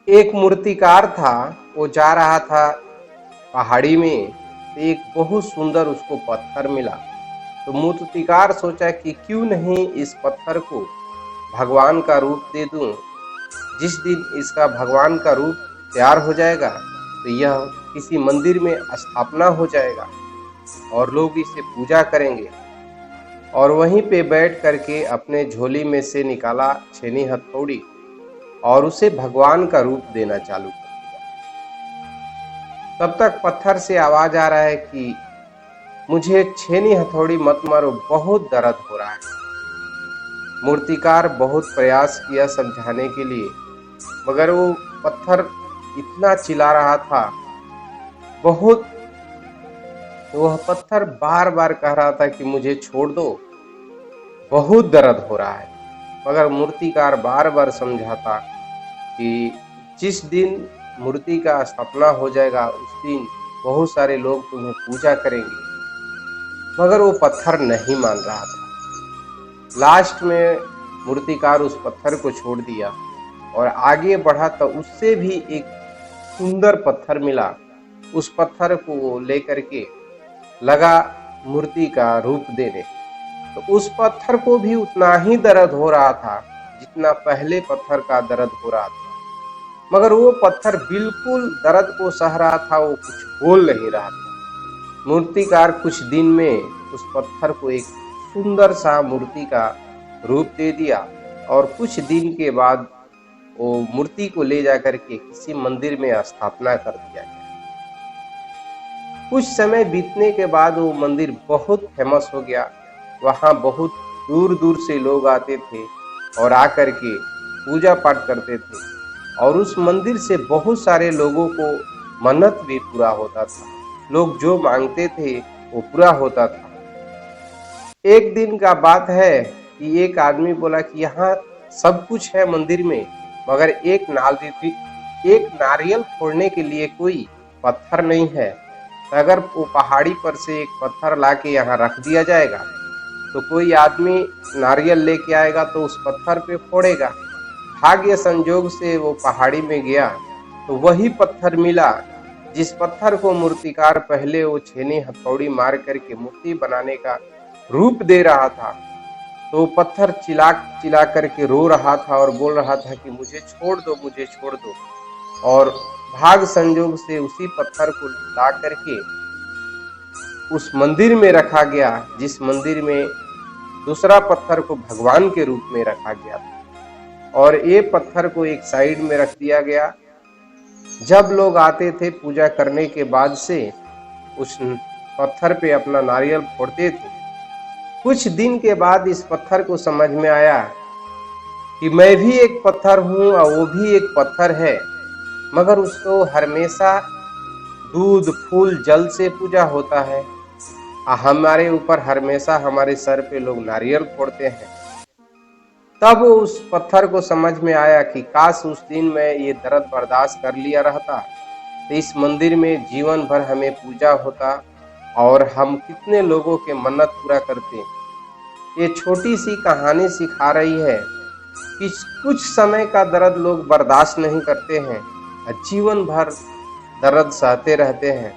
एक मूर्तिकार था, वो जा रहा था पहाड़ी में, तो एक बहुत सुंदर उसको पत्थर मिला। तो मूर्तिकार सोचा कि क्यों नहीं इस पत्थर को भगवान का रूप दे दूं। जिस दिन इसका भगवान का रूप तैयार हो जाएगा तो यह किसी मंदिर में स्थापना हो जाएगा और लोग इसे पूजा करेंगे। और वहीं पे बैठ करके अपने झोली में से निकाला छेनी हथौड़ी और उसे भगवान का रूप देना चालू कर दिया। तब तक पत्थर से आवाज आ रहा है कि मुझे छेनी हथौड़ी मत मारो, बहुत दर्द हो रहा है। मूर्तिकार बहुत प्रयास किया समझाने के लिए, मगर वो पत्थर इतना चिल्ला रहा था, बहुत। वह पत्थर बार बार कह रहा था कि मुझे छोड़ दो, बहुत दर्द हो रहा है। मगर मूर्तिकार बार बार समझाता कि जिस दिन मूर्ति का स्थापना हो जाएगा उस दिन बहुत सारे लोग तुम्हें पूजा करेंगे। मगर वो पत्थर नहीं मान रहा था। लास्ट में मूर्तिकार उस पत्थर को छोड़ दिया और आगे बढ़ा तो उससे भी एक सुंदर पत्थर मिला। उस पत्थर को वो लेकर के लगा मूर्ति का रूप देने। तो उस पत्थर को भी उतना ही दर्द हो रहा था जितना पहले पत्थर का दर्द हो रहा था। मगर वो पत्थर बिल्कुल दर्द को सह रहा था, वो कुछ बोल नहीं रहा था। मूर्तिकार कुछ दिन में उस पत्थर को एक सुंदर सा मूर्ति का रूप दे दिया और कुछ दिन के बाद वो मूर्ति को ले जाकर के किसी मंदिर में स्थापना कर दिया गया। कुछ समय बीतने के बाद वो मंदिर बहुत फेमस हो गया। वहाँ बहुत दूर दूर से लोग आते थे और आकर के पूजा पाठ करते थे और उस मंदिर से बहुत सारे लोगों को मन्नत भी पूरा होता था। लोग जो मांगते थे वो पूरा होता था। एक दिन का बात है कि एक आदमी बोला कि यहाँ सब कुछ है मंदिर में, मगर एक नारियल फोड़ने के लिए कोई पत्थर नहीं है। तो अगर वो पहाड़ी पर से एक पत्थर ला के यहाँ रख दिया जाएगा तो कोई आदमी नारियल लेके आएगा तो उस पत्थर पे फोड़ेगा। भाग्य संजोग से वो पहाड़ी में गया तो वही पत्थर मिला जिस पत्थर को मूर्तिकार पहले वो छेनी हथौड़ी मार करके मूर्ति बनाने का रूप दे रहा था। तो वो पत्थर चिल्ला चिल्ला करके रो रहा था और बोल रहा था कि मुझे छोड़ दो, मुझे छोड़ दो। और भाग संजोग से उसी पत्थर को ला करके उस मंदिर में रखा गया जिस मंदिर में दूसरा पत्थर को भगवान के रूप में रखा गया था और ये पत्थर को एक साइड में रख दिया गया। जब लोग आते थे पूजा करने के बाद से उस पत्थर पे अपना नारियल फोड़ते थे। कुछ दिन के बाद इस पत्थर को समझ में आया कि मैं भी एक पत्थर हूँ और वो भी एक पत्थर है, मगर उसको हमेशा दूध फूल जल से पूजा होता है। हमारे ऊपर हमेशा हमारे सर पे लोग नारियल फोड़ते हैं। तब उस पत्थर को समझ में आया कि काश उस दिन मैं ये दर्द बर्दाश्त कर लिया रहता तो इस मंदिर में जीवन भर हमें पूजा होता और हम कितने लोगों के मन्नत पूरा करते। ये छोटी सी कहानी सिखा रही है कि कुछ समय का दर्द लोग बर्दाश्त नहीं करते हैं और जीवन भर दर्द सहते रहते हैं।